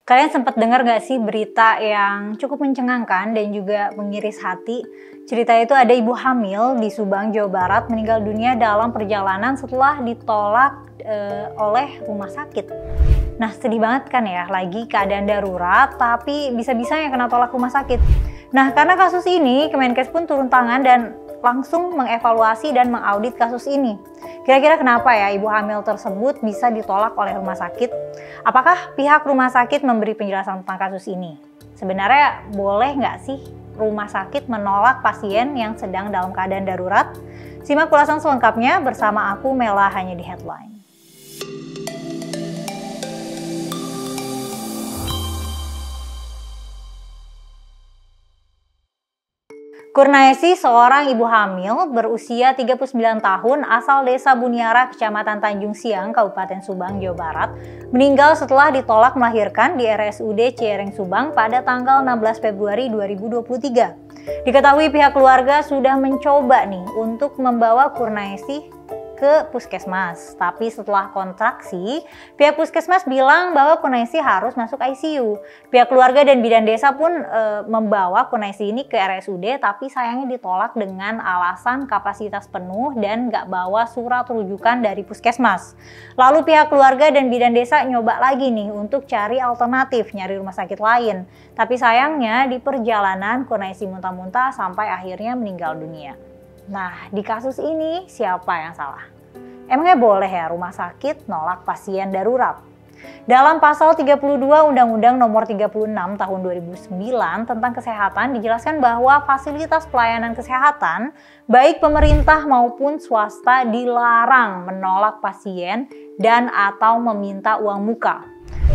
Kalian sempat dengar gak sih berita yang cukup mencengangkan dan juga mengiris hati? Cerita itu ada ibu hamil di Subang, Jawa Barat meninggal dunia dalam perjalanan setelah ditolak oleh rumah sakit. Nah, sedih banget kan ya, lagi keadaan darurat tapi bisa-bisanya kena tolak rumah sakit. Nah, karena kasus ini, Kemenkes pun turun tangan dan langsung mengevaluasi dan mengaudit kasus ini. Kira-kira kenapa ya ibu hamil tersebut bisa ditolak oleh rumah sakit? Apakah pihak rumah sakit memberi penjelasan tentang kasus ini? Sebenarnya boleh nggak sih rumah sakit menolak pasien yang sedang dalam keadaan darurat? Simak ulasan selengkapnya bersama aku Mela hanya di Headline. Kurnaesi, seorang ibu hamil berusia 39 tahun asal desa Buniara, Kecamatan Tanjung Siang, Kabupaten Subang, Jawa Barat, meninggal setelah ditolak melahirkan di RSUD Ciereng Subang pada tanggal 16 Februari 2023. Diketahui pihak keluarga sudah mencoba untuk membawa Kurnaesi ke puskesmas, tapi setelah kontraksi, pihak puskesmas bilang bahwa Kurnaesi harus masuk ICU. Pihak keluarga dan bidan desa pun membawa Kurnaesi ini ke RSUD, tapi sayangnya ditolak dengan alasan kapasitas penuh dan nggak bawa surat rujukan dari puskesmas. Lalu pihak keluarga dan bidan desa nyoba lagi untuk cari alternatif, nyari rumah sakit lain. Tapi sayangnya di perjalanan Kurnaesi muntah-muntah sampai akhirnya meninggal dunia. Nah, di kasus ini siapa yang salah? Emangnya boleh ya rumah sakit nolak pasien darurat? Dalam pasal 32 Undang-Undang Nomor 36 Tahun 2009 tentang kesehatan dijelaskan bahwa fasilitas pelayanan kesehatan baik pemerintah maupun swasta dilarang menolak pasien dan atau meminta uang muka.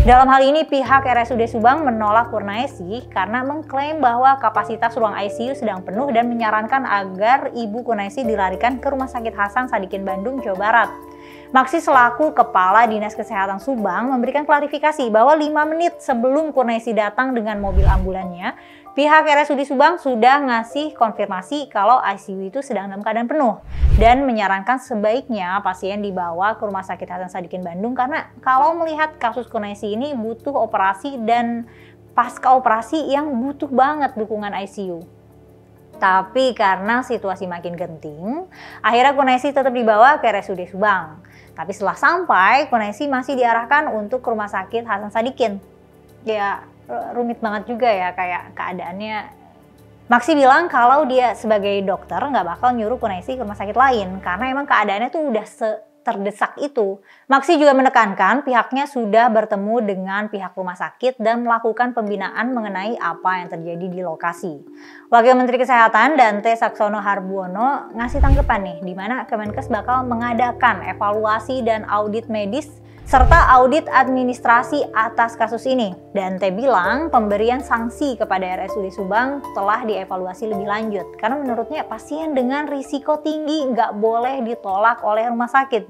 Dalam hal ini pihak RSUD Subang menolak Kurnaesi karena mengklaim bahwa kapasitas ruang ICU sedang penuh dan menyarankan agar ibu Kurnaesi dilarikan ke Rumah Sakit Hasan Sadikin Bandung, Jawa Barat. Maksi selaku Kepala Dinas Kesehatan Subang memberikan klarifikasi bahwa 5 menit sebelum Kurnaesi datang dengan mobil ambulannya, pihak RSUD Subang sudah ngasih konfirmasi kalau ICU itu sedang dalam keadaan penuh dan menyarankan sebaiknya pasien dibawa ke Rumah Sakit Hasan Sadikin Bandung karena kalau melihat kasus Kurnaesi ini butuh operasi dan pasca operasi yang butuh banget dukungan ICU. Tapi karena situasi makin genting, akhirnya Kurnaesi tetap dibawa ke RSUD Subang. Tapi setelah sampai, Kurnaesi masih diarahkan untuk ke Rumah Sakit Hasan Sadikin. Ya, rumit banget juga ya kayak keadaannya. Maksi bilang kalau dia sebagai dokter nggak bakal nyuruh Kurnaesi ke rumah sakit lain karena emang keadaannya tuh udah terdesak itu. Maksi juga menekankan pihaknya sudah bertemu dengan pihak rumah sakit dan melakukan pembinaan mengenai apa yang terjadi di lokasi. Wakil Menteri Kesehatan Dante Saxono Harbuono ngasih tanggapan di mana Kemenkes bakal mengadakan evaluasi dan audit medis serta audit administrasi atas kasus ini. Dante bilang pemberian sanksi kepada RSUD Subang telah dievaluasi lebih lanjut karena menurutnya pasien dengan risiko tinggi nggak boleh ditolak oleh rumah sakit.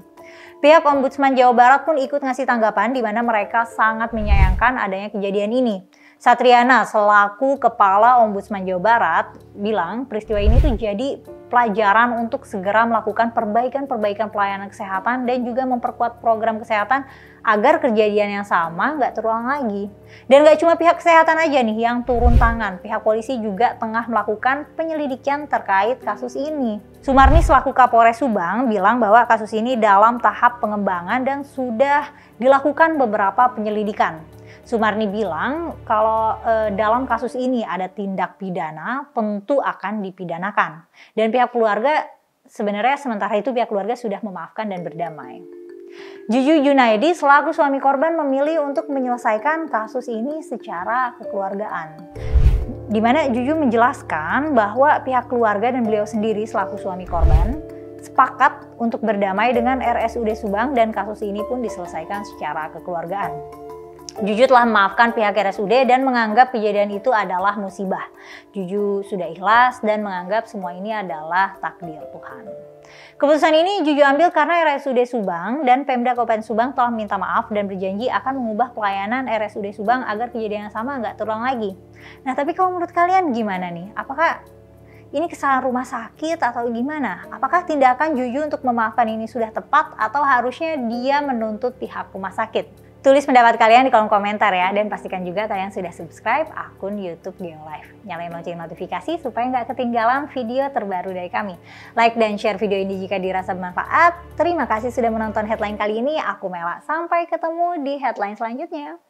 Pihak Ombudsman Jawa Barat pun ikut ngasih tanggapan di mana mereka sangat menyayangkan adanya kejadian ini. Satriana selaku Kepala Ombudsman Jawa Barat bilang peristiwa ini tuh jadi pelajaran untuk segera melakukan perbaikan pelayanan kesehatan dan juga memperkuat program kesehatan agar kejadian yang sama nggak terulang lagi. Dan nggak cuma pihak kesehatan aja yang turun tangan, pihak polisi juga tengah melakukan penyelidikan terkait kasus ini. Sumarni selaku Kapolres Subang bilang bahwa kasus ini dalam tahap pengembangan dan sudah dilakukan beberapa penyelidikan. Sumarni bilang kalau dalam kasus ini ada tindak pidana tentu akan dipidanakan. Dan pihak keluarga sebenarnya sementara itu pihak keluarga sudah memaafkan dan berdamai. Juju Junaidi selaku suami korban memilih untuk menyelesaikan kasus ini secara kekeluargaan. Di mana Juju menjelaskan bahwa pihak keluarga dan beliau sendiri selaku suami korban sepakat untuk berdamai dengan RSUD Subang dan kasus ini pun diselesaikan secara kekeluargaan. Juju telah memaafkan pihak RSUD dan menganggap kejadian itu adalah musibah. Juju sudah ikhlas dan menganggap semua ini adalah takdir Tuhan. Keputusan ini Juju ambil karena RSUD Subang dan Pemda Kabupaten Subang telah minta maaf dan berjanji akan mengubah pelayanan RSUD Subang agar kejadian yang sama nggak terulang lagi. Nah, tapi kalau menurut kalian gimana nih? Apakah ini kesalahan rumah sakit atau gimana? Apakah tindakan Juju untuk memaafkan ini sudah tepat atau harusnya dia menuntut pihak rumah sakit? Tulis pendapat kalian di kolom komentar ya, dan pastikan juga kalian sudah subscribe akun YouTube Geolive. Nyalain lonceng notifikasi supaya nggak ketinggalan video terbaru dari kami. Like dan share video ini jika dirasa bermanfaat. Terima kasih sudah menonton headline kali ini. Aku Mela, sampai ketemu di headline selanjutnya.